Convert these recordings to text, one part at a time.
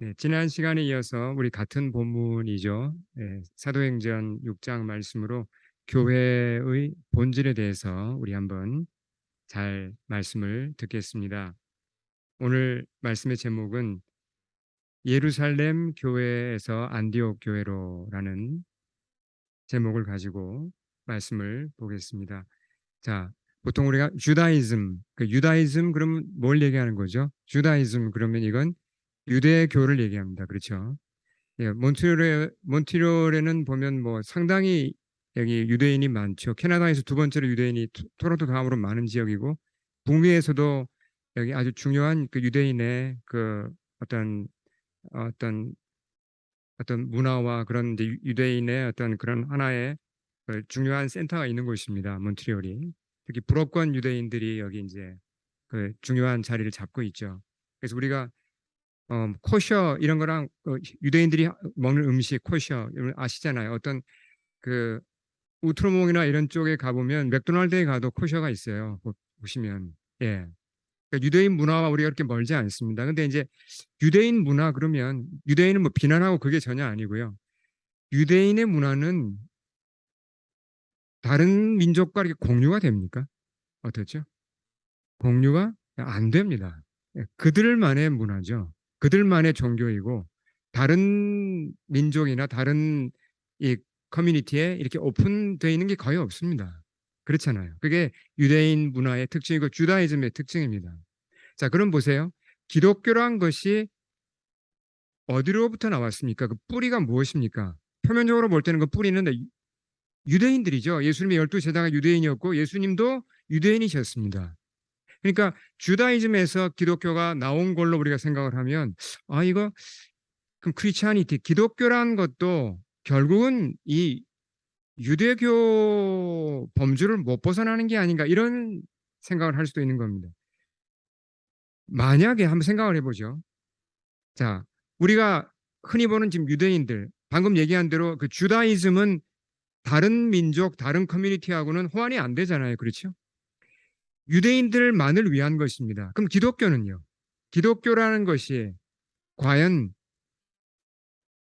네, 지난 시간에 이어서 우리 같은 본문이죠. 사도행전 6장 말씀으로 교회의 본질에 대해서 우리 한번 잘 말씀을 듣겠습니다. 오늘 말씀의 제목은 예루살렘 교회에서 안디옥 교회로라는 제목을 가지고 말씀을 보겠습니다. 자, 보통 우리가 주다이즘, 유다이즘 그러면 뭘 얘기하는 거죠? 주다이즘 그러면 이건 유대교를 얘기합니다. 그렇죠? 예, 몬트리올에는 보면 뭐 상당히 여기 유대인이 많죠. 캐나다에서 두 번째로 유대인이 토론토 다음으로 많은 지역이고 북미에서도 여기 아주 중요한 그 유대인의 그 어떤 어떤 어떤 문화와 그런 이제 유대인의 어떤 그런 하나의 그 중요한 센터가 있는 곳입니다. 몬트리올이 특히 불어권 유대인들이 여기 이제 그 중요한 자리를 잡고 있죠. 그래서 우리가 코셔 이런 거랑 유대인들이 먹는 음식 코셔 이런 거 아시잖아요. 어떤 그 우트로몽이나 이런 쪽에 가보면 맥도날드에 가도 코셔가 있어요. 보시면 예. 그러니까 유대인 문화와 우리가 그렇게 멀지 않습니다. 근데 이제 유대인 문화 그러면 유대인은 뭐 비난하고 그게 전혀 아니고요. 유대인의 문화는 다른 민족과 이렇게 공유가 됩니까? 어떻죠? 공유가 안 됩니다. 예, 그들만의 문화죠. 그들만의 종교이고 다른 민족이나 다른 이 커뮤니티에 이렇게 오픈되어 있는 게 거의 없습니다. 그렇잖아요. 그게 유대인 문화의 특징이고 주다이즘의 특징입니다. 자, 그럼 보세요. 기독교란 것이 어디로부터 나왔습니까? 그 뿌리가 무엇입니까? 표면적으로 볼 때는 그 뿌리는 유대인들이죠. 예수님의 12제자가 유대인이었고 예수님도 유대인이셨습니다. 그러니까 주다이즘에서 기독교가 나온 걸로 우리가 생각을 하면 이거 그럼 크리스찬이티 기독교란 것도 결국은 이 유대교 범주를 못 벗어나는 게 아닌가 이런 생각을 할 수도 있는 겁니다. 만약에 한번 생각을 해보죠. 자, 우리가 흔히 보는 지금 유대인들 방금 얘기한 대로 그 주다이즘은 다른 민족, 다른 커뮤니티하고는 호환이 안 되잖아요. 그렇죠? 유대인들만을 위한 것입니다. 그럼 기독교는요? 기독교라는 것이 과연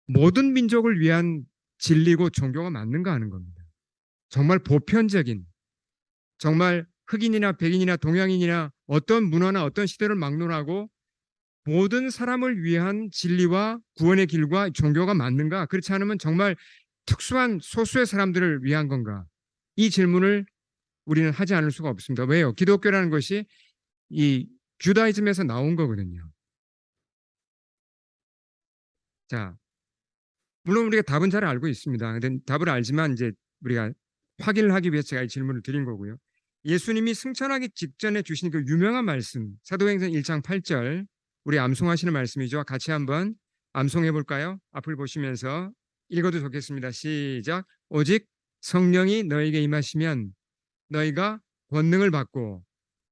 모든 민족을 위한 진리고 종교가 맞는가 하는 겁니다. 정말 보편적인, 정말 흑인이나 백인이나 동양인이나 어떤 문화나 어떤 시대를 막론하고 모든 사람을 위한 진리와 구원의 길과 종교가 맞는가? 그렇지 않으면 정말 특수한 소수의 사람들을 위한 건가? 이 질문을 우리는 하지 않을 수가 없습니다. 왜요? 기독교라는 것이 이 주다이즘에서 나온 거거든요. 자, 물론 우리가 답은 잘 알고 있습니다. 근데 답을 알지만 이제 우리가 확인을 하기 위해서 제가 이 질문을 드린 거고요. 예수님이 승천하기 직전에 주신 그 유명한 말씀, 사도행전 1장 8절, 우리 암송하시는 말씀이죠. 같이 한번 암송해 볼까요? 앞을 보시면서 읽어도 좋겠습니다. 시작. 오직 성령이 너에게 임하시면 너희가 권능을 받고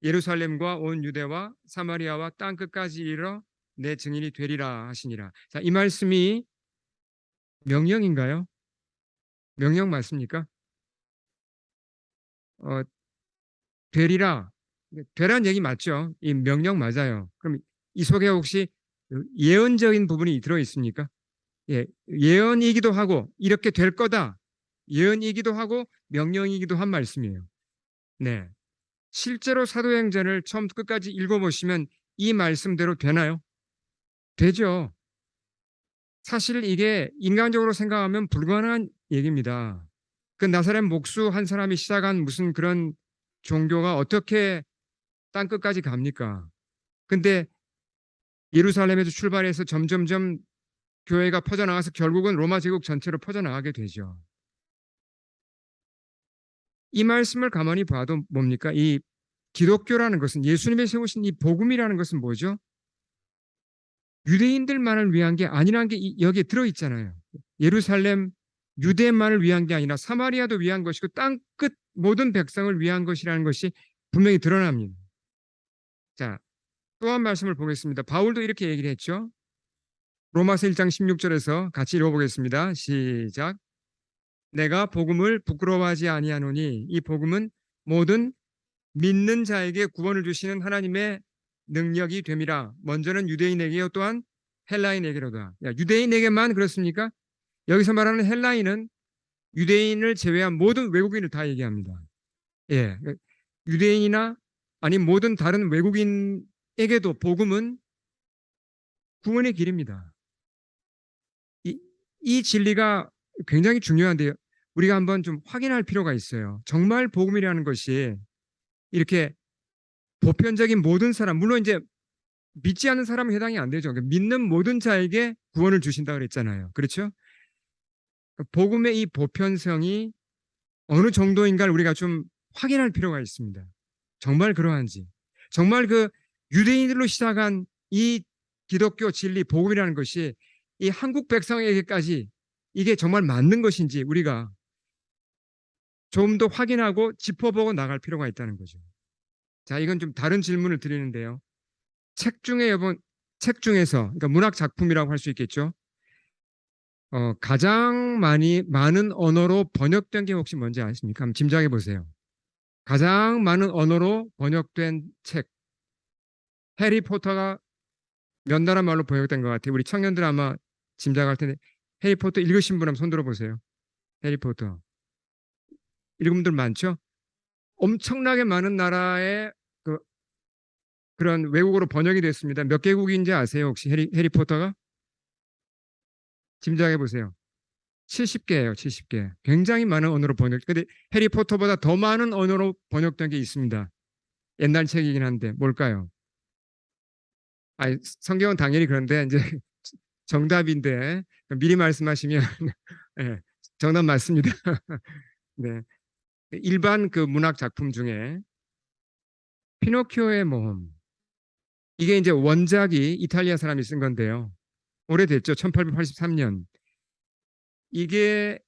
예루살렘과 온 유대와 사마리아와 땅 끝까지 이르러 내 증인이 되리라 하시니라. 자, 이 말씀이 명령인가요? 명령 맞습니까? 어, 되리라. 되란 얘기 맞죠? 이 명령 맞아요. 그럼 이 속에 혹시 예언적인 부분이 들어 있습니까? 예, 예언이기도 하고 이렇게 될 거다. 예언이기도 하고 명령이기도 한 말씀이에요. 네. 실제로 사도행전을 처음부터 끝까지 읽어보시면 이 말씀대로 되나요? 되죠. 사실 이게 인간적으로 생각하면 불가능한 얘기입니다. 그 나사렛 목수 한 사람이 시작한 무슨 그런 종교가 어떻게 땅 끝까지 갑니까? 근데 예루살렘에서 출발해서 점점점 교회가 퍼져나가서 결국은 로마 제국 전체로 퍼져나가게 되죠. 이 말씀을 가만히 봐도 뭡니까? 이 기독교라는 것은 예수님이 세우신 이 복음이라는 것은 뭐죠? 유대인들만을 위한 게 아니라는 게 여기에 들어있잖아요. 예루살렘 유대만을 위한 게 아니라 사마리아도 위한 것이고 땅끝 모든 백성을 위한 것이라는 것이 분명히 드러납니다. 자, 또 한 말씀을 보겠습니다. 바울도 이렇게 얘기를 했죠. 로마서 1장 16절에서 같이 읽어보겠습니다. 시작. 내가 복음을 부끄러워하지 아니하노니 이 복음은 모든 믿는 자에게 구원을 주시는 하나님의 능력이 됨이라. 먼저는 유대인에게요 또한 헬라인에게로다. 야, 유대인에게만 그렇습니까? 여기서 말하는 헬라인은 유대인을 제외한 모든 외국인을 다 얘기합니다. 예, 유대인이나 아니 모든 다른 외국인에게도 복음은 구원의 길입니다. 이, 이 진리가 굉장히 중요한데요. 우리가 한번 좀 확인할 필요가 있어요. 정말 복음이라는 것이 이렇게 보편적인 모든 사람, 물론 이제 믿지 않는 사람은 해당이 안 되죠. 믿는 모든 자에게 구원을 주신다 그랬잖아요. 그렇죠? 복음의 이 보편성이 어느 정도인가를 우리가 좀 확인할 필요가 있습니다. 정말 그러한지. 정말 그 유대인들로 시작한 이 기독교 진리, 복음이라는 것이 이 한국 백성에게까지 이게 정말 맞는 것인지 우리가 좀 더 확인하고 짚어보고 나갈 필요가 있다는 거죠. 자, 이건 좀 다른 질문을 드리는데요. 책 중에서, 그러니까 문학 작품이라고 할 수 있겠죠. 가장 많은 언어로 번역된 게 혹시 뭔지 아십니까? 한번 짐작해 보세요. 가장 많은 언어로 번역된 책. 해리포터가 몇 나라 말로 번역된 것 같아요. 우리 청년들 아마 짐작할 텐데 해리포터 읽으신 분 한번 손 들어보세요. 해리포터. 읽은 분들 많죠? 엄청나게 많은 나라의 그런 외국어로 번역이 됐습니다. 몇 개국인지 아세요? 혹시 해리포터가? 짐작해 보세요. 70개예요, 70개. 굉장히 많은 언어로 번역. 근데 해리포터보다 더 많은 언어로 번역된 게 있습니다. 옛날 책이긴 한데 뭘까요? 아니, 성경은 당연히 그런데 이제 정답인데 미리 말씀하시면 네, 정답 맞습니다. 네. 일반 그 문학 작품 중에 피노키오의 모험. 이게 이제 원작이 이탈리아 사람이 쓴 건데요. 오래됐죠. 1883년. 이게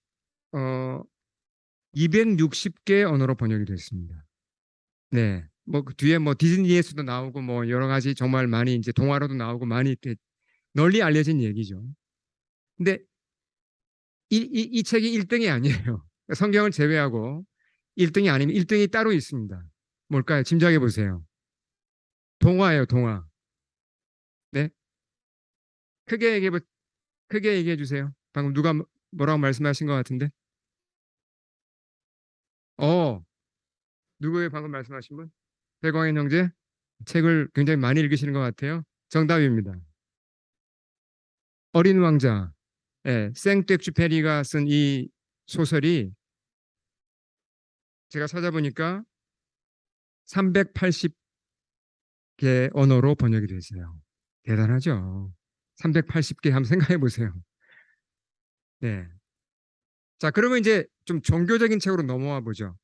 260개 언어로 번역이 됐습니다. 네. 뭐그 뒤에 뭐 디즈니에서도 나오고 뭐 여러 가지 정말 많이 이제 동화로도 나오고 많이 널리 알려진 얘기죠. 근데 이 책이 1등이 아니에요. 성경을 제외하고 1등이 아니면 1등이 따로 있습니다. 뭘까요? 짐작해 보세요. 동화예요, 동화. 네. 크게 얘기해 크게 얘기해 주세요. 방금 누가 뭐라고 말씀하신 것 같은데? 어, 누구예요? 방금 말씀하신 분? 백광인 형제? 책을 굉장히 많이 읽으시는 것 같아요. 정답입니다. 어린 왕자. 예, 생텍쥐페리가 쓴 이 소설이 제가 찾아보니까 380개 언어로 번역이 됐어요. 대단하죠. 380개 한번 생각해 보세요. 네. 자, 그러면 이제 좀 종교적인 책으로 넘어와 보죠.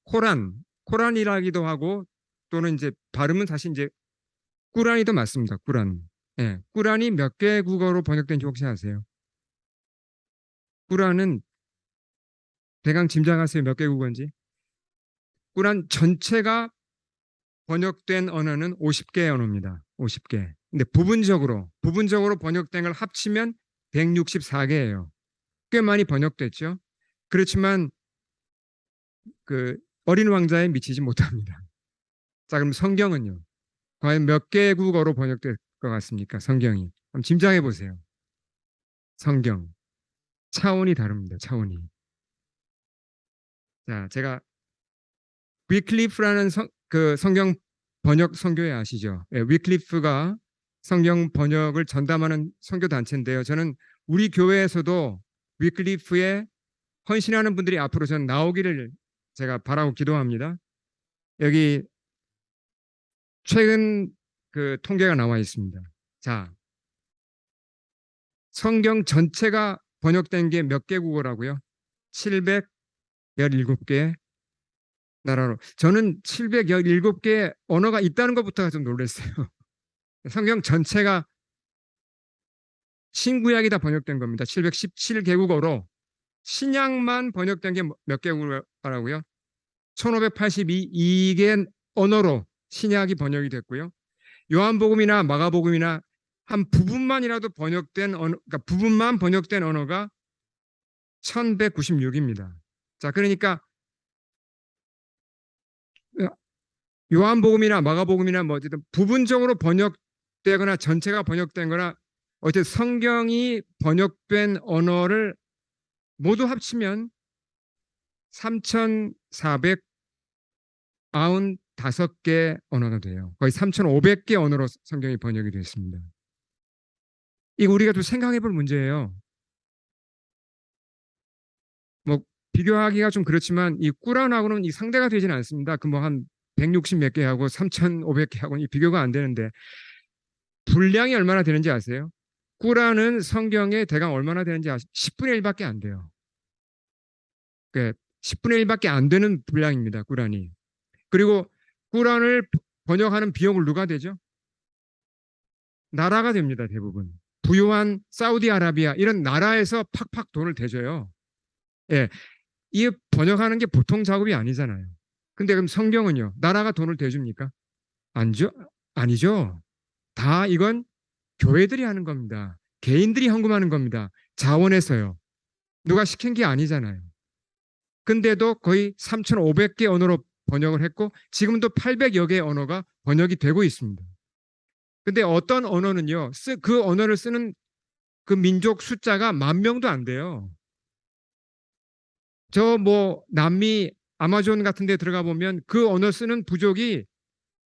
코란이라기도 하고 또는 이제 발음은 사실 이제 꾸란이 더 맞습니다. 꾸란. 예. 꾸란이 몇 개 국어로 번역된지 혹시 아세요? 꾸란은 대강 짐작하세요. 몇 개 국어인지? 꾸란 전체가 번역된 언어는 50개 언어입니다. 50개. 근데 부분적으로 번역된 걸 합치면 164개예요. 꽤 많이 번역됐죠. 그렇지만 그 어린 왕자에 미치지 못합니다. 자, 그럼 성경은요? 과연 몇 개 국어로 번역될 것 같습니까? 성경이. 한번 짐작해 보세요. 성경. 차원이 다릅니다. 차원이. 자, 제가 위클리프라는 그 성경 번역 선교회 아시죠? 예, 위클리프가 성경 번역을 전담하는 선교 단체인데요. 저는 우리 교회에서도 위클리프에 헌신하는 분들이 앞으로 전 나오기를 제가 바라고 기도합니다. 여기 최근 그 통계가 나와 있습니다. 자, 성경 전체가 번역된 게 몇 개 국어라고요? 717개 나라로. 저는 717개 언어가 있다는 것부터가 좀 놀랐어요. 성경 전체가 신구약이 다 번역된 겁니다. 717개국어로 신약만 번역된 게 몇 개국어라고요? 1582개 언어로 신약이 번역이 됐고요. 요한복음이나 마가복음이나 한 부분만이라도 번역된 언어, 그러니까 부분만 번역된 언어가 1196입니다. 자, 그러니까 요한복음이나 마가복음이나 뭐 어쨌든 부분적으로 번역되거나 전체가 번역된 거나 어쨌든 성경이 번역된 언어를 모두 합치면 3,495개 언어가 돼요. 거의 3,500개 언어로 성경이 번역이 됐습니다. 이거 우리가 좀 생각해 볼 문제예요. 뭐 비교하기가 좀 그렇지만 이 꾸란하고는 이 상대가 되지는 않습니다. 그 뭐 한 160 몇 개하고 3,500개하고는 이 비교가 안 되는데 분량이 얼마나 되는지 아세요? 꾸란은 성경의 대강 얼마나 되는지 10분의 1밖에 안 돼요. 그 10분의 1밖에 안 되는 분량입니다. 꾸란이. 그리고 꾸란을 번역하는 비용을 누가 되죠? 나라가 됩니다. 대부분. 부유한 사우디아라비아 이런 나라에서 팍팍 돈을 대줘요. 예, 이 번역하는 게 보통 작업이 아니잖아요. 근데 그럼 성경은요? 나라가 돈을 대줍니까? 아니죠? 아니죠. 다 이건 교회들이 하는 겁니다. 개인들이 헌금하는 겁니다. 자원해서요. 누가 시킨 게 아니잖아요. 근데도 거의 3,500개 언어로 번역을 했고 지금도 800여 개의 언어가 번역이 되고 있습니다. 근데 어떤 언어는요. 그 언어를 쓰는 그 민족 숫자가 10,000명도 안 돼요. 저 뭐 남미 아마존 같은 데 들어가 보면 그 언어 쓰는 부족이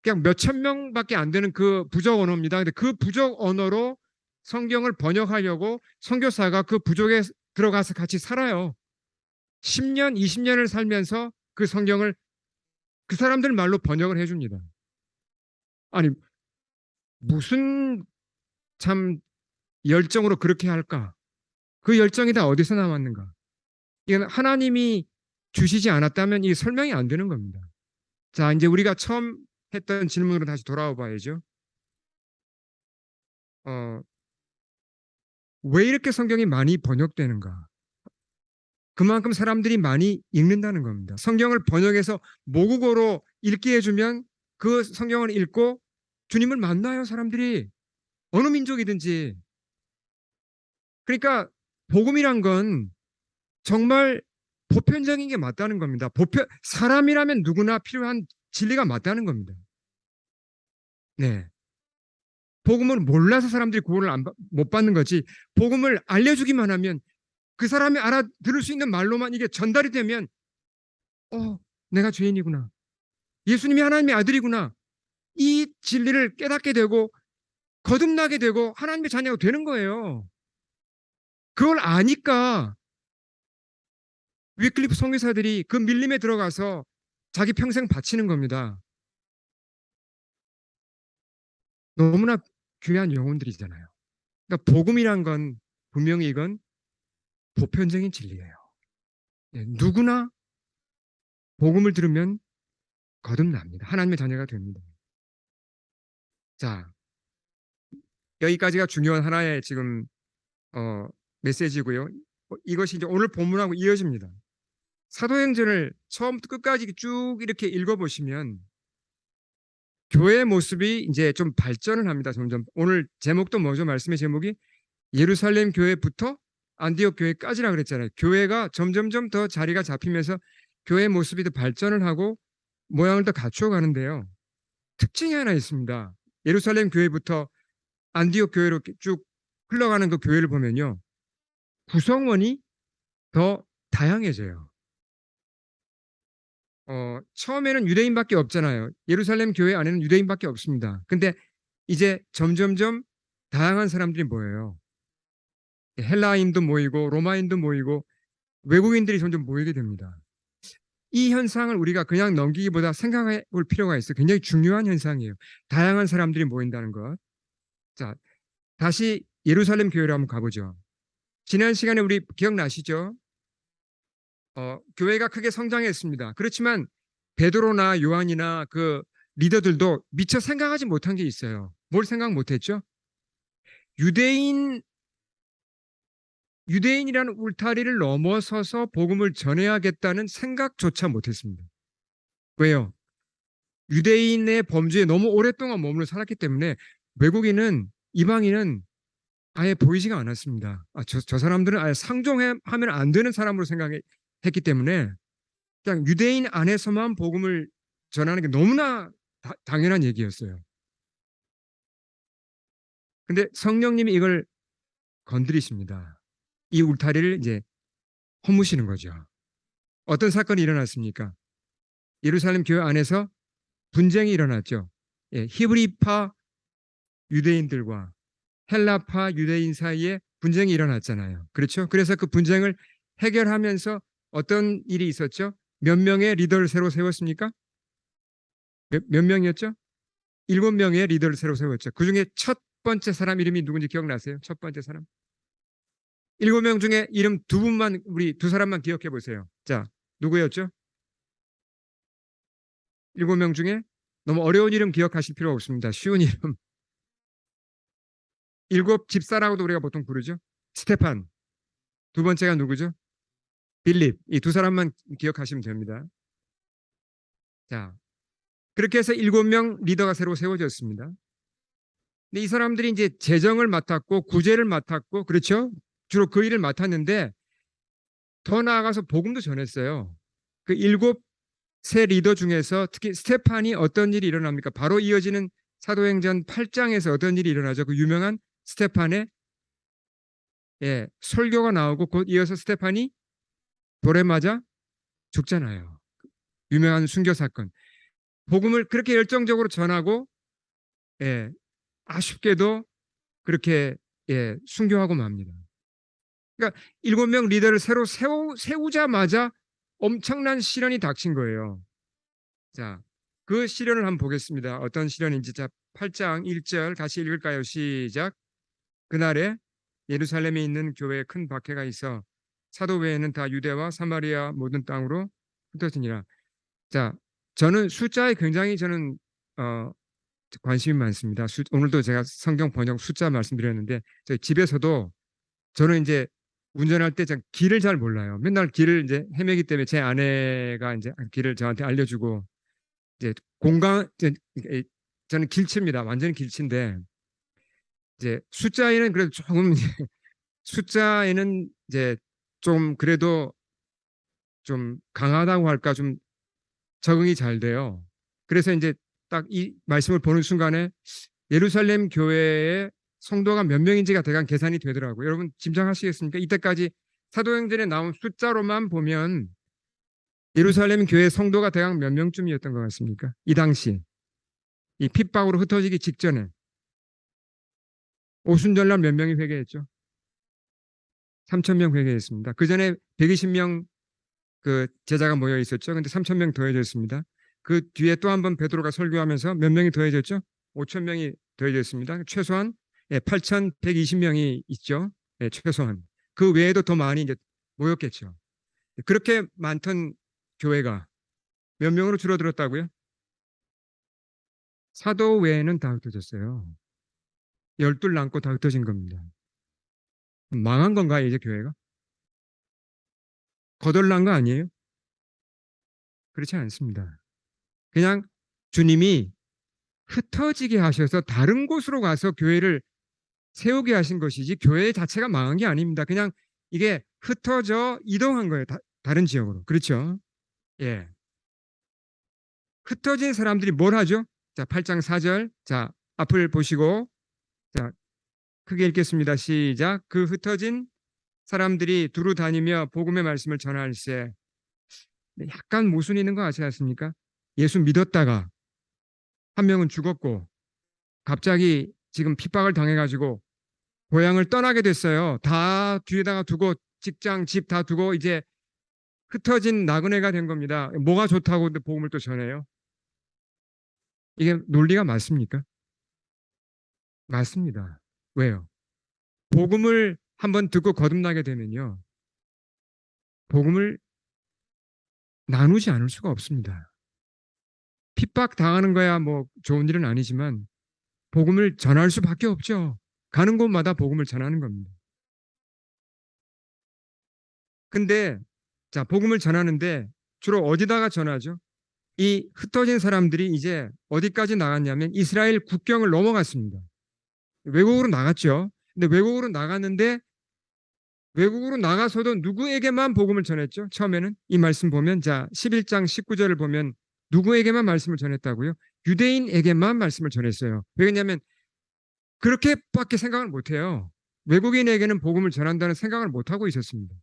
그냥 몇천 명밖에 안 되는 그 부족 언어입니다. 근데 그 부족 언어로 성경을 번역하려고 선교사가 그 부족에 들어가서 같이 살아요. 10년, 20년을 살면서 그 성경을 그 사람들 말로 번역을 해줍니다. 아니, 무슨 참 열정으로 그렇게 할까? 그 열정이 다 어디서 나왔는가? 이건 하나님이 주시지 않았다면 이 설명이 안 되는 겁니다. 자, 이제 우리가 처음 했던 질문으로 다시 돌아와 봐야죠. 어, 왜 이렇게 성경이 많이 번역되는가? 그만큼 사람들이 많이 읽는다는 겁니다. 성경을 번역해서 모국어로 읽게 해주면 그 성경을 읽고 주님을 만나요, 사람들이. 어느 민족이든지. 그러니까 복음이란 건 정말 보편적인 게 맞다는 겁니다. 사람이라면 누구나 필요한 진리가 맞다는 겁니다. 네. 복음을 몰라서 사람들이 구원을 못 받는 거지. 복음을 알려주기만 하면 그 사람이 알아들을 수 있는 말로만 이게 전달이 되면 내가 죄인이구나. 예수님이 하나님의 아들이구나. 이 진리를 깨닫게 되고 거듭나게 되고 하나님의 자녀가 되는 거예요. 그걸 아니까 위클리프 선교사들이 그 밀림에 들어가서 자기 평생 바치는 겁니다. 너무나 귀한 영혼들이잖아요. 그러니까 복음이란 건 분명히 이건 보편적인 진리예요. 네, 누구나 복음을 들으면 거듭납니다. 하나님의 자녀가 됩니다. 자, 여기까지가 중요한 하나의 지금 메시지고요. 이것이 이제 오늘 본문하고 이어집니다. 사도행전을 처음부터 끝까지 쭉 이렇게 읽어보시면 교회의 모습이 이제 좀 발전을 합니다. 점점. 오늘 제목도 뭐죠? 말씀의 제목이 예루살렘 교회부터 안디옥 교회까지라 그랬잖아요. 교회가 점점점 더 자리가 잡히면서 교회의 모습이 더 발전을 하고 모양을 더 갖추어 가는데요. 특징이 하나 있습니다. 예루살렘 교회부터 안디옥 교회로 쭉 흘러가는 그 교회를 보면요. 구성원이 더 다양해져요. 처음에는 유대인밖에 없잖아요. 예루살렘 교회 안에는 유대인밖에 없습니다. 근데 이제 점점점 다양한 사람들이 모여요. 헬라인도 모이고 로마인도 모이고 외국인들이 점점 모이게 됩니다. 이 현상을 우리가 그냥 넘기기보다 생각해 볼 필요가 있어요. 굉장히 중요한 현상이에요. 다양한 사람들이 모인다는 것. 자, 다시 예루살렘 교회로 한번 가보죠. 지난 시간에 우리 기억나시죠? 교회가 크게 성장했습니다. 그렇지만 베드로나 요한이나 그 리더들도 미처 생각하지 못한 게 있어요. 뭘 생각 못했죠? 유대인이라는 울타리를 넘어서서 복음을 전해야겠다는 생각조차 못했습니다. 왜요? 유대인의 범주에 너무 오랫동안 머물러 살았기 때문에 외국인은 이방인은 아예 보이지가 않았습니다. 저 사람들은 아예 상종하면 안 되는 사람으로 생각했기 때문에 그냥 유대인 안에서만 복음을 전하는 게 너무나 당연한 얘기였어요. 근데 성령님이 이걸 건드리십니다. 이 울타리를 이제 허무시는 거죠. 어떤 사건이 일어났습니까? 예루살렘 교회 안에서 분쟁이 일어났죠. 예, 히브리파 유대인들과 헬라파 유대인 사이에 분쟁이 일어났잖아요. 그렇죠? 그래서 그 분쟁을 해결하면서 어떤 일이 있었죠? 몇 명의 리더를 새로 세웠습니까? 몇 명이었죠? 7명의 리더를 새로 세웠죠. 그 중에 첫 번째 사람 이름이 누군지 기억나세요? 첫 번째 사람. 7명 중에 이름 두 분만, 우리 두 사람만 기억해 보세요. 자, 누구였죠? 7명 중에 너무 어려운 이름 기억하실 필요 없습니다. 쉬운 이름. 7집사라고도 우리가 보통 부르죠. 스테판. 두 번째가 누구죠? 빌립. 이 두 사람만 기억하시면 됩니다. 자, 그렇게 해서 7명 리더가 새로 세워졌습니다. 근데 이 사람들이 이제 재정을 맡았고 구제를 맡았고, 그렇죠? 주로 그 일을 맡았는데 더 나아가서 복음도 전했어요. 그 7세 리더 중에서 특히 스테판이 어떤 일이 일어납니까? 바로 이어지는 사도행전 8장에서 어떤 일이 일어나죠? 그 유명한 스테판의 설교가 나오고 곧 이어서 스테판이 돌에 맞아 죽잖아요. 유명한 순교 사건. 복음을 그렇게 열정적으로 전하고 아쉽게도 그렇게 순교하고 맙니다. 그러니까 7명 리더를 새로 세우자마자 엄청난 시련이 닥친 거예요. 자, 그 시련을 한번 보겠습니다. 어떤 시련인지. 자, 8장 1절 같이 읽을까요? 시작. 그날에 예루살렘에 있는 교회에 큰 박해가 있어 사도 외에는 다 유대와 사마리아 모든 땅으로 흩어지니라. 자, 저는 숫자에 굉장히 관심이 많습니다. 오늘도 제가 성경 번역 숫자 말씀드렸는데 저희 집에서도 저는 이제 운전할 때 길을 잘 몰라요. 맨날 길을 이제 헤매기 때문에 제 아내가 이제 길을 저한테 알려주고 이제 저는 길치입니다. 완전히 길치인데 이제 숫자에는 그래도 조금 숫자에는 이제 좀 그래도 좀 강하다고 할까 좀 적응이 잘 돼요. 그래서 이제 딱 이 말씀을 보는 순간에 예루살렘 교회의 성도가 몇 명인지가 대강 계산이 되더라고요. 여러분 짐작하시겠습니까? 이때까지 사도행전에 나온 숫자로만 보면 예루살렘 교회 성도가 대강 몇 명쯤이었던 것 같습니까? 이 당시 이 핍박으로 흩어지기 직전에 오순절날 몇 명이 회개했죠? 3,000명 회개했습니다. 그 전에 120명 그 제자가 모여 있었죠. 근데 3,000명 더해졌습니다. 그 뒤에 또 한 번 베드로가 설교하면서 몇 명이 더해졌죠? 5,000명이 더해졌습니다. 최소한 8,120명이 있죠. 최소한. 그 외에도 더 많이 이제 모였겠죠. 그렇게 많던 교회가 몇 명으로 줄어들었다고요? 사도 외에는 다 흩어졌어요. 12 남고 다 흩어진 겁니다. 망한 건가요, 이제 교회가? 거덜난 거 아니에요? 그렇지 않습니다. 그냥 주님이 흩어지게 하셔서 다른 곳으로 가서 교회를 세우게 하신 것이지 교회 자체가 망한 게 아닙니다. 그냥 이게 흩어져 이동한 거예요. 다른 지역으로. 그렇죠? 예. 흩어진 사람들이 뭘 하죠? 자, 8장 4절. 자, 앞을 보시고 자, 크게 읽겠습니다. 시작. 그 흩어진 사람들이 두루 다니며 복음의 말씀을 전할세. 약간 모순이 있는 거 아시지 않습니까? 예수 믿었다가 한 명은 죽었고 갑자기 지금 핍박을 당해가지고 고향을 떠나게 됐어요. 다 뒤에다가 두고 직장, 집 다 두고 이제 흩어진 나그네가 된 겁니다. 뭐가 좋다고 복음을 또 전해요? 이게 논리가 맞습니까? 맞습니다. 왜요? 복음을 한번 듣고 거듭나게 되면요. 복음을 나누지 않을 수가 없습니다. 핍박 당하는 거야 뭐 좋은 일은 아니지만 복음을 전할 수밖에 없죠. 가는 곳마다 복음을 전하는 겁니다. 근데 자, 복음을 전하는데 주로 어디다가 전하죠? 이 흩어진 사람들이 이제 어디까지 나갔냐면 이스라엘 국경을 넘어갔습니다. 외국으로 나갔죠. 근데 외국으로 나갔는데 외국으로 나가서도 누구에게만 복음을 전했죠? 처음에는 이 말씀 보면 자 11장 19절을 보면 누구에게만 말씀을 전했다고요? 유대인에게만 말씀을 전했어요. 왜냐하면 그렇게밖에 생각을 못해요. 외국인에게는 복음을 전한다는 생각을 못 하고 있었습니다.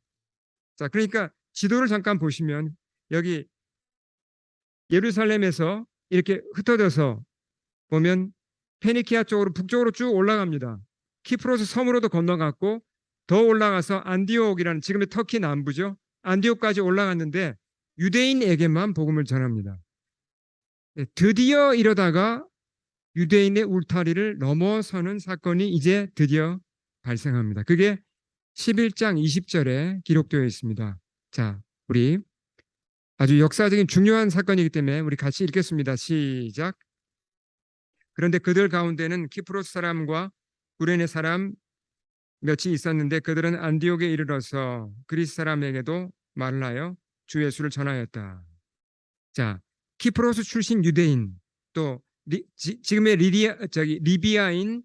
자, 그러니까 지도를 잠깐 보시면 여기 예루살렘에서 이렇게 흩어져서 보면 페니키아 쪽으로 북쪽으로 쭉 올라갑니다. 키프로스 섬으로도 건너갔고 더 올라가서 안디옥이라는 지금의 터키 남부죠. 안디옥까지 올라갔는데 유대인에게만 복음을 전합니다. 드디어 이러다가 유대인의 울타리를 넘어서는 사건이 이제 드디어 발생합니다. 그게 11장 20절에 기록되어 있습니다. 자, 우리 아주 역사적인 중요한 사건이기 때문에 우리 같이 읽겠습니다. 시작. 그런데 그들 가운데는 키프로스 사람과 구레네 사람 몇이 있었는데 그들은 안디옥에 이르러서 그리스 사람에게도 말을 하여 주 예수를 전하였다. 자, 키프로스 출신 유대인 또 지금의 리비아인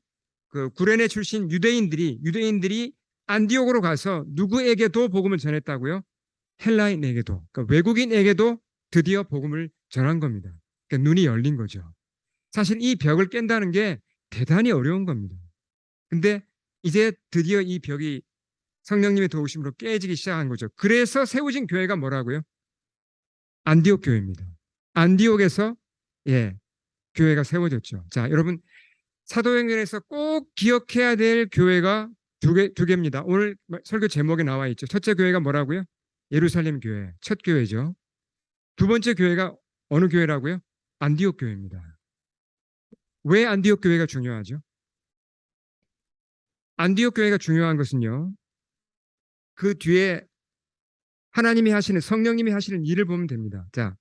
그 구레네 출신 유대인들이 안디옥으로 가서 누구에게도 복음을 전했다고요? 헬라인에게도, 그러니까 외국인에게도 드디어 복음을 전한 겁니다. 그러니까 눈이 열린 거죠. 사실 이 벽을 깬다는 게 대단히 어려운 겁니다. 근데 이제 드디어 이 벽이 성령님의 도우심으로 깨지기 시작한 거죠. 그래서 세워진 교회가 뭐라고요? 안디옥 교회입니다. 안디옥에서 교회가 세워졌죠. 자, 여러분 사도행전에서 꼭 기억해야 될 교회가 두 개입니다. 오늘 설교 제목에 나와 있죠. 첫째 교회가 뭐라고요? 예루살렘 교회, 첫 교회죠. 두 번째 교회가 어느 교회라고요? 안디옥 교회입니다. 왜 안디옥 교회가 중요하죠? 안디옥 교회가 중요한 것은요. 그 뒤에 하나님이 하시는 성령님이 하시는 일을 보면 됩니다. 자,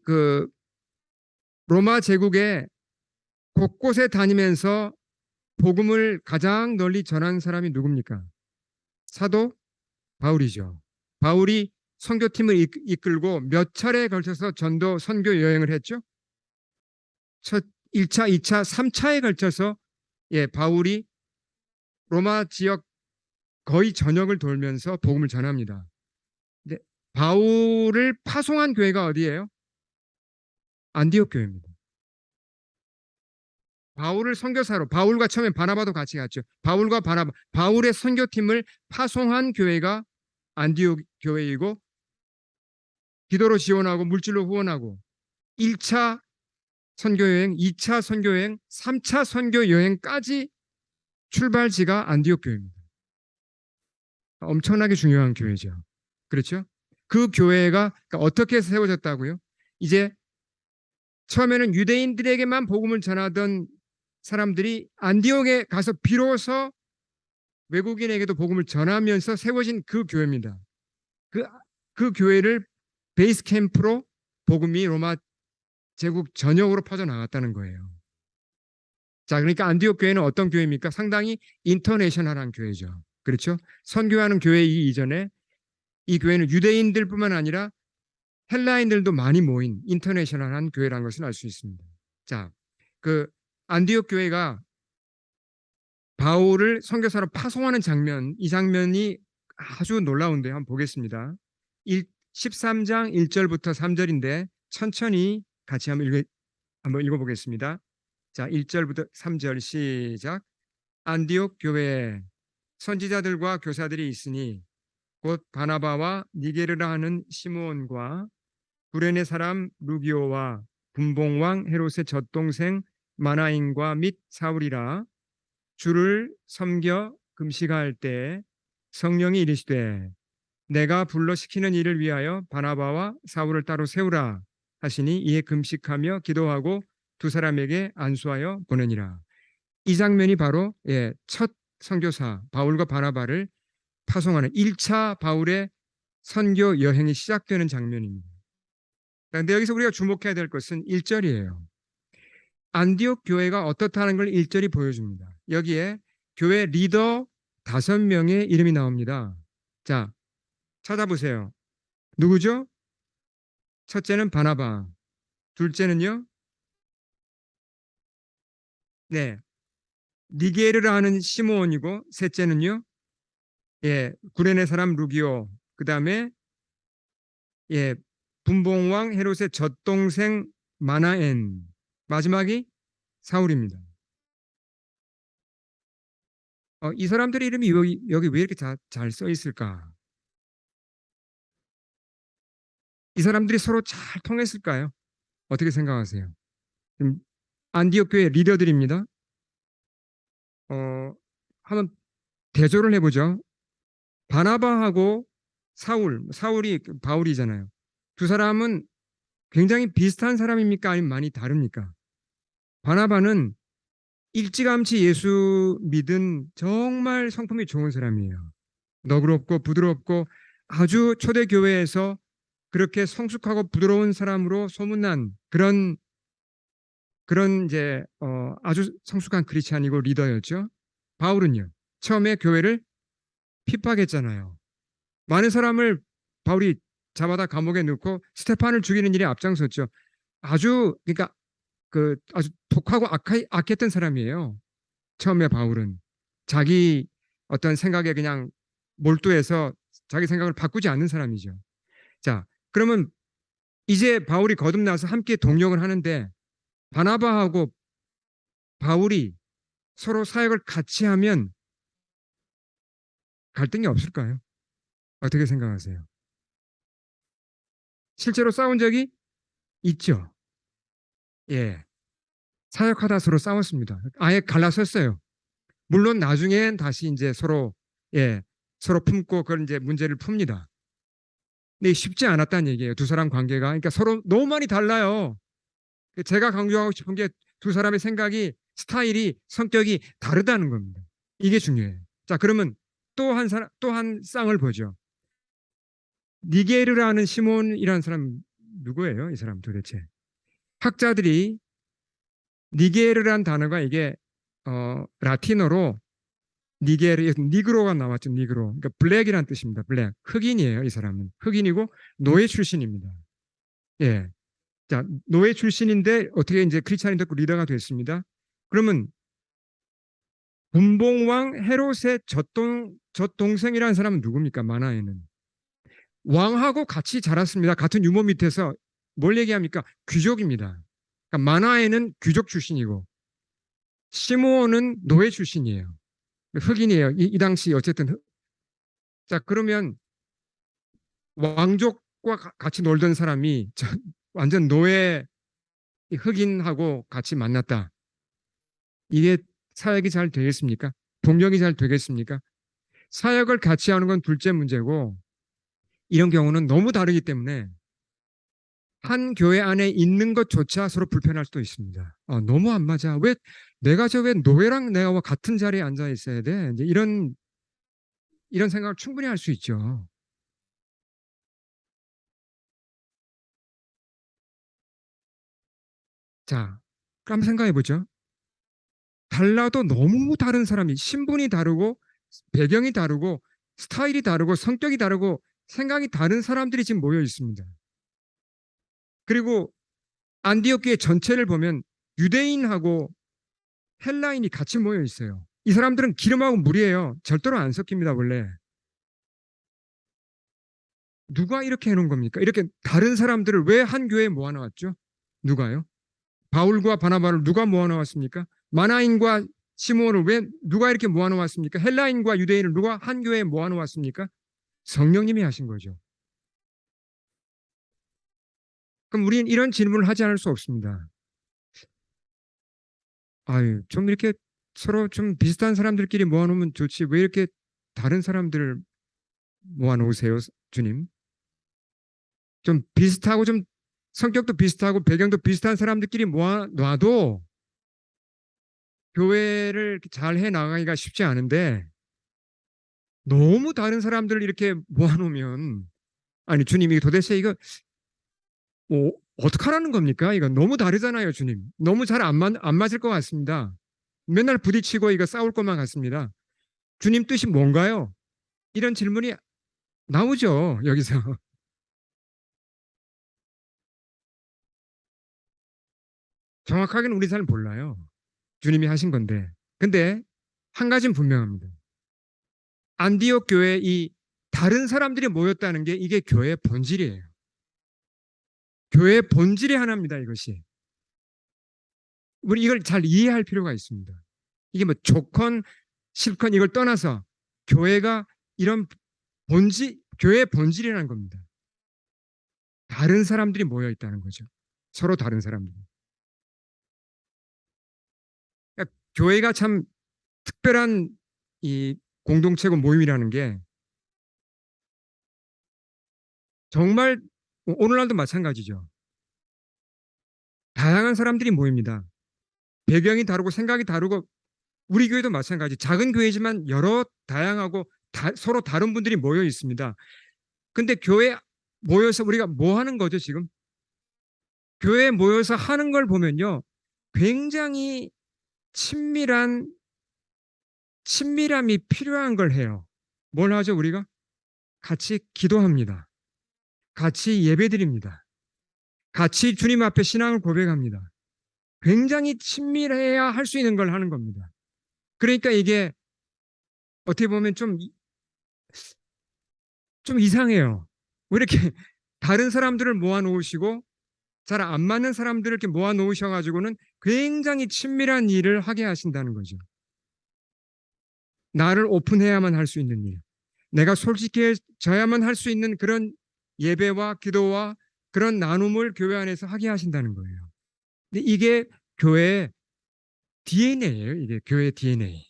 그 로마 제국의 곳곳에 다니면서 복음을 가장 널리 전한 사람이 누굽니까? 사도 바울이죠. 바울이 선교팀을 이끌고 몇 차례에 걸쳐서 전도 선교 여행을 했죠. 첫 1차, 2차, 3차에 걸쳐서 바울이 로마 지역 거의 전역을 돌면서 복음을 전합니다. 근데 바울을 파송한 교회가 어디예요? 안디옥 교회입니다. 바울을 선교사로 바울과 처음에 바나바도 같이 갔죠. 바울과 바나바 바울의 선교팀을 파송한 교회가 안디옥 교회이고 기도로 지원하고 물질로 후원하고 1차 선교여행, 2차 선교여행, 3차 선교여행까지 출발지가 안디옥 교회입니다. 엄청나게 중요한 교회죠. 그렇죠? 그 교회가 어떻게 세워졌다고요? 이제 처음에는 유대인들에게만 복음을 전하던 사람들이 안디옥에 가서 비로소 외국인에게도 복음을 전하면서 세워진 그 교회입니다. 그 교회를 베이스 캠프로 복음이 로마 제국 전역으로 퍼져나갔다는 거예요. 자, 그러니까 안디옥 교회는 어떤 교회입니까? 상당히 인터내셔널한 교회죠. 그렇죠? 선교하는 교회이기 이전에 이 교회는 유대인들뿐만 아니라 헬라인들도 많이 모인 인터내셔널한 교회라는 것을 알 수 있습니다. 자, 그 안디옥 교회가 바울을 선교사로 파송하는 장면, 이 장면이 아주 놀라운데요. 한번 보겠습니다. 13장 1절부터 3절인데 천천히 같이 한번 읽어보겠습니다. 자, 1절부터 3절 시작. 안디옥 교회에 선지자들과 교사들이 있으니 곧 바나바와 니게르라 하는 시므온과 구레네 사람 루기오와 분봉왕 헤롯의 젖동생 마나인과 및 사울이라. 주를 섬겨 금식할 때 성령이 이르시되 내가 불러 시키는 일을 위하여 바나바와 사울을 따로 세우라 하시니 이에 금식하며 기도하고 두 사람에게 안수하여 보내니라. 이 장면이 바로 첫 선교사 바울과 바나바를 파송하는 1차 바울의 선교 여행이 시작되는 장면입니다. 그런데 여기서 우리가 주목해야 될 것은 1절이에요. 안디옥 교회가 어떻다는 걸 1절이 보여줍니다. 여기에 교회 리더 5명의 이름이 나옵니다. 자, 찾아보세요. 누구죠? 첫째는 바나바, 둘째는요? 니게르라 하는 시므온이고 셋째는요? 구레네 사람 루기오, 그 다음에 분봉왕 헤롯의 젖동생 마나엔, 마지막이 사울입니다. 이 사람들의 이름이 여기 왜 이렇게 잘 써 있을까? 이 사람들이 서로 잘 통했을까요? 어떻게 생각하세요? 안디옥 교회 리더들입니다. 한번 대조를 해보죠. 바나바하고 사울이 바울이잖아요. 두 사람은 굉장히 비슷한 사람입니까? 아니면 많이 다릅니까? 바나바는 일찌감치 예수 믿은 정말 성품이 좋은 사람이에요. 너그럽고 부드럽고 아주 초대교회에서 그렇게 성숙하고 부드러운 사람으로 소문난 그런 이제 아주 성숙한 크리스찬이고 리더였죠. 바울은요. 처음에 교회를 핍박했잖아요. 많은 사람을 바울이 잡아다 감옥에 넣고 스테판을 죽이는 일에 앞장섰죠. 그러니까 아주 독하고 악했던 사람이에요. 처음에 바울은 자기 어떤 생각에 그냥 몰두해서 자기 생각을 바꾸지 않는 사람이죠. 자, 그러면 이제 바울이 거듭나서 함께 동역을 하는데 바나바하고 바울이 서로 사역을 같이 하면 갈등이 없을까요? 어떻게 생각하세요? 실제로 싸운 적이 있죠. 예. 사역하다 서로 싸웠습니다. 아예 갈라섰어요. 물론 나중엔 다시 이제 예, 서로 품고 그런 이제 문제를 풉니다. 근데 쉽지 않았다는 얘기예요. 두 사람 관계가. 그러니까 서로 너무 많이 달라요. 제가 강조하고 싶은 게 두 사람의 생각이, 스타일이, 성격이 다르다는 겁니다. 이게 중요해요. 자, 그러면 또 한 쌍을 보죠. 니게르라는 시몬이라는 사람 누구예요? 이 사람 도대체. 학자들이 니게르라는 단어가 이게 라틴어로 니그로가 나왔죠. 니그로. 그러니까 블랙이라는 뜻입니다. 블랙. 흑인이에요. 이 사람은. 흑인이고 노예 출신입니다. 예. 자, 노예 출신인데 어떻게 이제 크리스찬이 됐고 리더가 됐습니다. 그러면 분봉왕 헤롯의 젖동생이라는 사람은 누굽니까? 만화에는. 왕하고 같이 자랐습니다. 같은 유모 밑에서 뭘 얘기합니까? 귀족입니다. 그러니까 만화에는 귀족 출신이고 시므온은 노예 출신이에요. 흑인이에요. 이 당시 어쨌든 자, 그러면 왕족과 같이 놀던 사람이 완전 노예 흑인하고 같이 만났다. 이게 사역이 잘 되겠습니까? 동력이 잘 되겠습니까? 사역을 같이 하는 건 둘째 문제고 이런 경우는 너무 다르기 때문에 한 교회 안에 있는 것조차 서로 불편할 수도 있습니다. 너무 안 맞아. 왜 노예랑 내가 같은 자리에 앉아 있어야 돼? 이제 이런 생각을 충분히 할 수 있죠. 자, 그럼 한번 생각해 보죠. 달라도 너무 다른 사람이 신분이 다르고 배경이 다르고 스타일이 다르고 성격이 다르고 생각이 다른 사람들이 지금 모여 있습니다. 그리고 안디옥 교회 전체를 보면 유대인하고 헬라인이 같이 모여 있어요. 이 사람들은 기름하고 물이에요. 절대로 안 섞입니다, 원래. 누가 이렇게 해놓은 겁니까? 이렇게 다른 사람들을 왜 한 교회에 모아놓았죠? 누가요? 바울과 바나바를 누가 모아놓았습니까? 마나인과 시몬을 왜 누가 이렇게 모아놓았습니까? 헬라인과 유대인을 누가 한 교회에 모아놓았습니까? 성령님이 하신 거죠. 그럼 우리는 이런 질문을 하지 않을 수 없습니다. 좀 이렇게 서로 좀 비슷한 사람들끼리 모아놓으면 좋지. 왜 이렇게 다른 사람들을 모아놓으세요, 주님? 좀 비슷하고 좀 성격도 비슷하고 배경도 비슷한 사람들끼리 모아놔도 교회를 잘 해 나가기가 쉽지 않은데 너무 다른 사람들을 이렇게 모아놓으면 아니 주님 이 도대체 이거 뭐 어떡하라는 겁니까? 이거 너무 다르잖아요, 주님. 너무 잘 안 맞을 것 같습니다. 맨날 부딪히고 이거 싸울 것만 같습니다. 주님 뜻이 뭔가요? 이런 질문이 나오죠, 여기서. 정확하게는 우리 잘 몰라요. 주님이 하신 건데. 근데 한 가지는 분명합니다. 안디옥 교회에 이 다른 사람들이 모였다는 게 이게 교회의 본질이에요. 교회의 본질의 하나입니다, 이것이. 우리 이걸 잘 이해할 필요가 있습니다. 이게 뭐 조건, 실컷 이걸 떠나서 교회가 이런 교회의 본질이라는 겁니다. 다른 사람들이 모여 있다는 거죠. 서로 다른 사람들. 그러니까 교회가 참 특별한 이 공동체고 모임이라는 게 정말 오늘날도 마찬가지죠. 다양한 사람들이 모입니다. 배경이 다르고 생각이 다르고 우리 교회도 마찬가지. 작은 교회지만 여러 다양하고 서로 다른 분들이 모여 있습니다. 근데 교회 모여서 우리가 뭐 하는 거죠, 지금? 교회에 모여서 하는 걸 보면요. 굉장히 친밀함이 필요한 걸 해요. 뭘 하죠, 우리가? 같이 기도합니다. 같이 예배드립니다. 같이 주님 앞에 신앙을 고백합니다. 굉장히 친밀해야 할 수 있는 걸 하는 겁니다. 그러니까 이게 어떻게 보면 좀 이상해요. 왜 이렇게 다른 사람들을 모아 놓으시고 잘 안 맞는 사람들을 이렇게 모아 놓으셔가지고는 굉장히 친밀한 일을 하게 하신다는 거죠. 나를 오픈해야만 할 수 있는 일. 내가 솔직해져야만 할 수 있는 그런 예배와 기도와 그런 나눔을 교회 안에서 하게 하신다는 거예요. 근데 이게 교회의 DNA예요. 이게 교회의 DNA.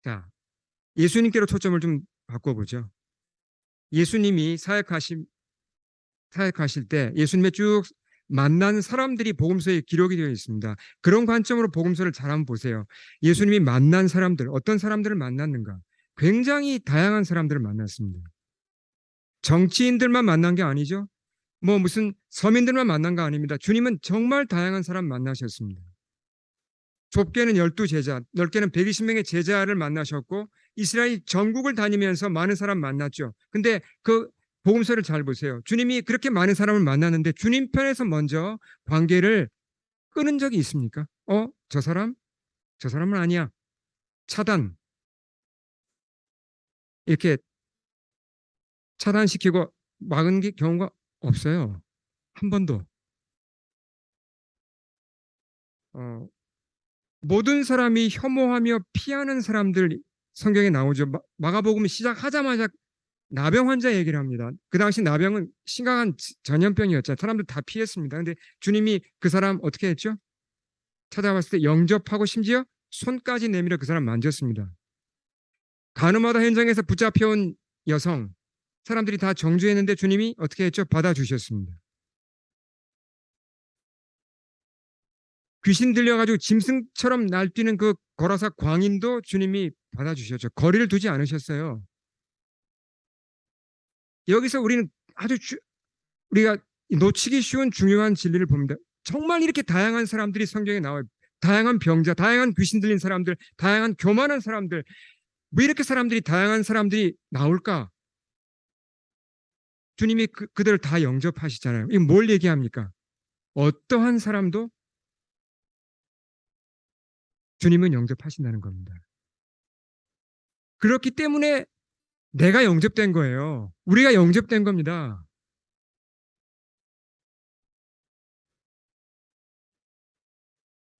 자, 예수님께로 초점을 좀 바꿔보죠. 예수님이 사역하실 때 예수님의 쭉 만난 사람들이 복음서에 기록이 되어 있습니다. 그런 관점으로 복음서를 잘 한번 보세요. 예수님이 만난 사람들, 어떤 사람들을 만났는가? 굉장히 다양한 사람들을 만났습니다. 정치인들만 만난 게 아니죠. 뭐 무슨 서민들만 만난 거 아닙니다. 주님은 정말 다양한 사람 만나셨습니다. 좁게는 12제자, 넓게는 120명의 제자를 만나셨고 이스라엘 전국을 다니면서 많은 사람 만났죠. 근데 그 복음서를 잘 보세요. 주님이 그렇게 많은 사람을 만났는데 주님 편에서 먼저 관계를 끊은 적이 있습니까? 저 사람? 저 사람은 아니야. 차단. 이렇게 차단시키고 막은 경우가 없어요. 한 번도. 어, 모든 사람이 혐오하며 피하는 사람들 성경에 나오죠. 마가복음 시작하자마자 나병 환자 얘기를 합니다. 그 당시 나병은 심각한 전염병이었잖아요. 사람들 다 피했습니다. 근데 주님이 그 사람 어떻게 했죠? 찾아봤을 때 영접하고 심지어 손까지 내밀어 그 사람 만졌습니다. 가늠하다 현장에서 붙잡혀온 여성, 사람들이 다 정죄했는데 주님이 어떻게 했죠? 받아주셨습니다. 귀신 들려가지고 짐승처럼 날뛰는 그 거라사 광인도 주님이 받아주셨죠. 거리를 두지 않으셨어요. 여기서 우리는 우리가 놓치기 쉬운 중요한 진리를 봅니다. 정말 이렇게 다양한 사람들이 성경에 나와요. 다양한 병자, 다양한 귀신 들린 사람들, 다양한 교만한 사람들. 왜 이렇게 다양한 사람들이 나올까? 주님이 그들을 다 영접하시잖아요. 이게 뭘 얘기합니까? 어떠한 사람도 주님은 영접하신다는 겁니다. 그렇기 때문에 내가 영접된 거예요. 우리가 영접된 겁니다.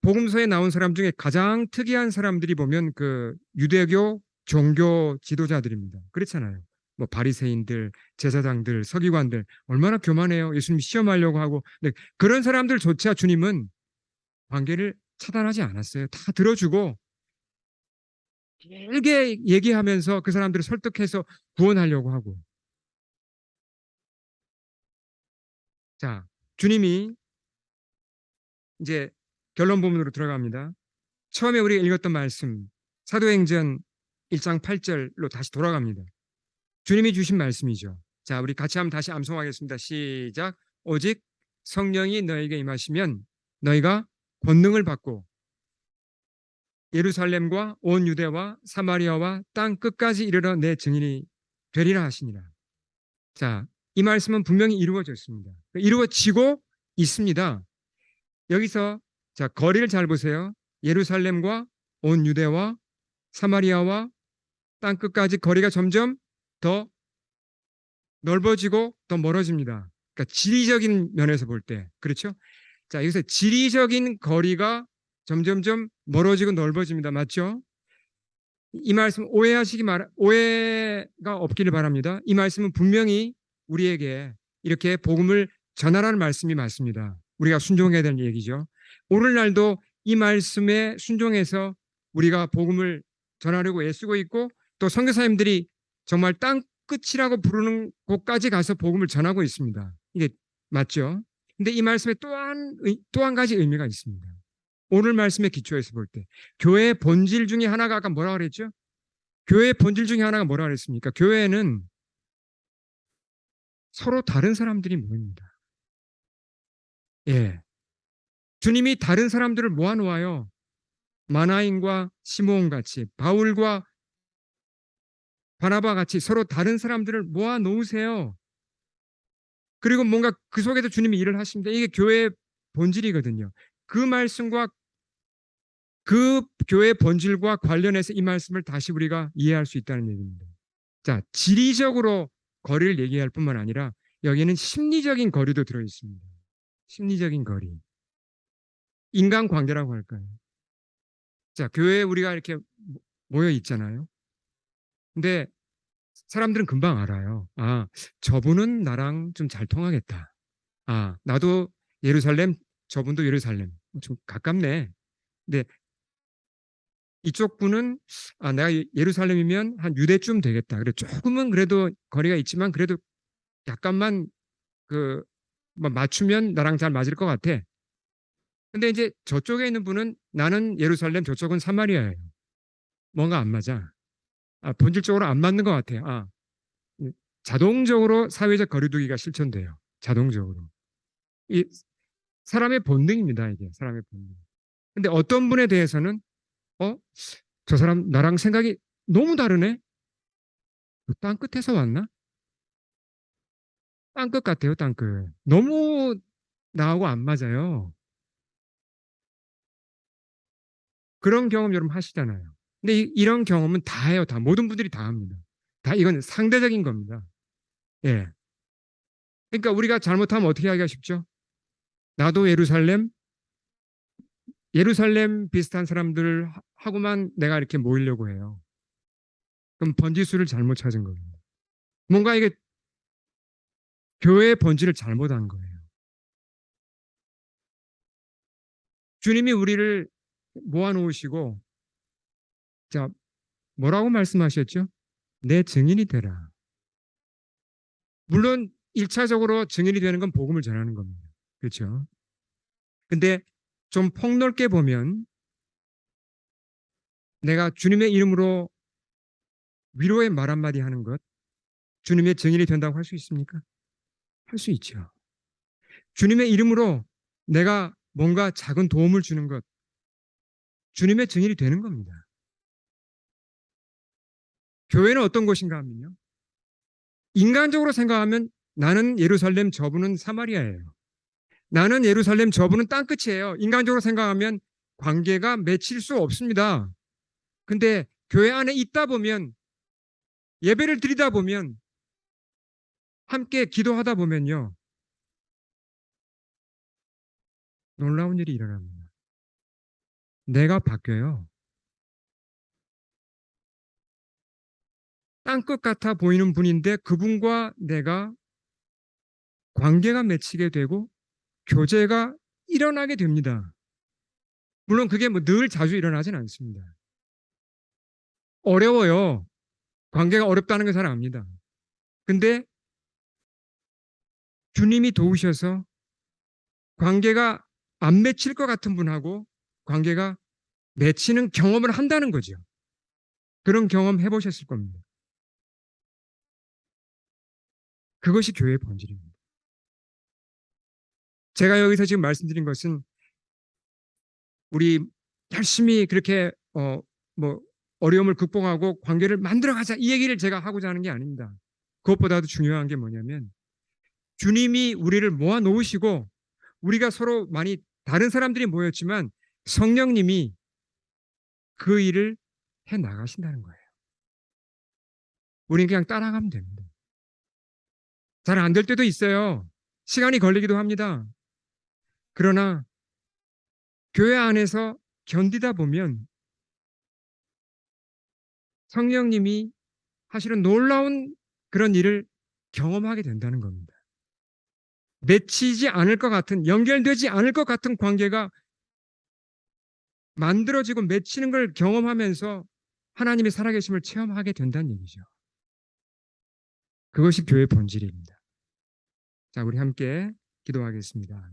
복음서에 나온 사람 중에 가장 특이한 사람들이 보면 그 유대교 종교 지도자들입니다. 그렇잖아요. 뭐 바리새인들, 제사장들, 서기관들 얼마나 교만해요. 예수님 시험하려고 하고. 근데 그런 사람들조차 주님은 관계를 차단하지 않았어요. 다 들어주고 길게 얘기하면서 그 사람들을 설득해서 구원하려고 하고. 자, 주님이 이제 결론 부분으로 들어갑니다. 처음에 우리가 읽었던 말씀 사도행전 1장 8절로 다시 돌아갑니다. 주님이 주신 말씀이죠. 자, 우리 같이 한번 다시 암송하겠습니다. 시작. 오직 성령이 너에게 임하시면 너희가 권능을 받고 예루살렘과 온 유대와 사마리아와 땅 끝까지 이르러 내 증인이 되리라 하시니라. 자, 이 말씀은 분명히 이루어졌습니다. 이루어지고 있습니다. 여기서 자, 거리를 잘 보세요. 예루살렘과 온 유대와 사마리아와 땅 끝까지 거리가 점점 더 넓어지고 더 멀어집니다. 그러니까 지리적인 면에서 볼 때, 그렇죠? 자, 여기서 지리적인 거리가 점점점 멀어지고 넓어집니다. 맞죠? 이 말씀 오해가 없기를 바랍니다. 이 말씀은 분명히 우리에게 이렇게 복음을 전하라는 말씀이 맞습니다. 우리가 순종해야 되는 얘기죠. 오늘날도 이 말씀에 순종해서 우리가 복음을 전하려고 애쓰고 있고, 또 선교사님들이 정말 땅 끝이라고 부르는 곳까지 가서 복음을 전하고 있습니다. 이게 맞죠? 근데 이 말씀에 또 한 가지 의미가 있습니다. 오늘 말씀의 기초에서 볼 때 교회의 본질 중에 하나가 아까 뭐라 그랬죠? 교회의 본질 중에 하나가 뭐라 그랬습니까? 교회는 서로 다른 사람들이 모입니다. 예. 주님이 다른 사람들을 모아놓아요. 마나인과 시므온 같이, 바울과 바나바 같이 서로 다른 사람들을 모아놓으세요. 그리고 뭔가 그 속에서 주님이 일을 하십니다. 이게 교회의 본질이거든요. 그 말씀과 그 교회의 본질과 관련해서 이 말씀을 다시 우리가 이해할 수 있다는 얘기입니다. 자, 지리적으로 거리를 얘기할 뿐만 아니라 여기는 심리적인 거리도 들어 있습니다. 심리적인 거리. 인간관계라고 할까요? 자, 교회에 우리가 이렇게 모여 있잖아요. 근데 사람들은 금방 알아요. 아, 저분은 나랑 좀 잘 통하겠다. 아, 나도 예루살렘, 저분도 예루살렘. 좀 가깝네. 근데 이쪽 분은 아, 내가 예루살렘이면 한 유대쯤 되겠다. 그래 조금은 그래도 거리가 있지만 그래도 약간만 그 맞추면 나랑 잘 맞을 것 같아. 근데 이제 저쪽에 있는 분은 나는 예루살렘, 저쪽은 사마리아예요. 뭔가 안 맞아. 아, 본질적으로 안 맞는 것 같아요. 아, 자동적으로 사회적 거리두기가 실천돼요. 자동적으로. 이 사람의 본능입니다. 이게 사람의 본능. 근데 어떤 분에 대해서는 어, 저 사람 나랑 생각이 너무 다르네. 땅 끝에서 왔나? 땅 끝 같아요. 땅 끝. 너무 나하고 안 맞아요. 그런 경험 여러분 하시잖아요. 근데 이런 경험은 다 해요. 다 모든 분들이 다 합니다. 다 이건 상대적인 겁니다. 예. 그러니까 우리가 잘못하면 어떻게 하기가 쉽죠? 나도 예루살렘 비슷한 사람들 하고만 내가 이렇게 모이려고 해요. 그럼 번지수를 잘못 찾은 겁니다. 뭔가 이게 교회의 본질을 잘못한 거예요. 주님이 우리를 모아놓으시고, 자, 뭐라고 말씀하셨죠? 내 증인이 되라. 물론 1차적으로 증인이 되는 건 복음을 전하는 겁니다. 그렇죠? 근데 좀 폭넓게 보면 내가 주님의 이름으로 위로의 말 한마디 하는 것, 주님의 증인이 된다고 할 수 있습니까? 할 수 있죠. 주님의 이름으로 내가 뭔가 작은 도움을 주는 것, 주님의 증인이 되는 겁니다. 교회는 어떤 곳인가 하면요. 인간적으로 생각하면 나는 예루살렘, 저분은 사마리아예요. 나는 예루살렘, 저분은 땅끝이에요. 인간적으로 생각하면 관계가 맺힐 수 없습니다. 근데 교회 안에 있다 보면, 예배를 드리다 보면, 함께 기도하다 보면요. 놀라운 일이 일어납니다. 내가 바뀌어요. 땅끝 같아 보이는 분인데 그분과 내가 관계가 맺히게 되고 교제가 일어나게 됩니다. 물론 그게 뭐 늘 자주 일어나진 않습니다. 어려워요. 관계가 어렵다는 걸 잘 압니다. 근데 주님이 도우셔서 관계가 안 맺힐 것 같은 분하고 관계가 맺히는 경험을 한다는 거죠. 그런 경험 해보셨을 겁니다. 그것이 교회의 본질입니다. 제가 여기서 지금 말씀드린 것은 우리 열심히 그렇게 뭐 어려움을 극복하고 관계를 만들어가자 이 얘기를 제가 하고자 하는 게 아닙니다. 그것보다도 중요한 게 뭐냐면 주님이 우리를 모아 놓으시고 우리가 서로 많이 다른 사람들이 모였지만 성령님이 그 일을 해 나가신다는 거예요. 우리는 그냥 따라가면 됩니다. 잘 안 될 때도 있어요. 시간이 걸리기도 합니다. 그러나 교회 안에서 견디다 보면 성령님이 사실은 놀라운 그런 일을 경험하게 된다는 겁니다. 맺히지 않을 것 같은, 연결되지 않을 것 같은 관계가 만들어지고 맺히는 걸 경험하면서 하나님의 살아계심을 체험하게 된다는 얘기죠. 그것이 교회의 본질입니다. 자, 우리 함께 기도하겠습니다.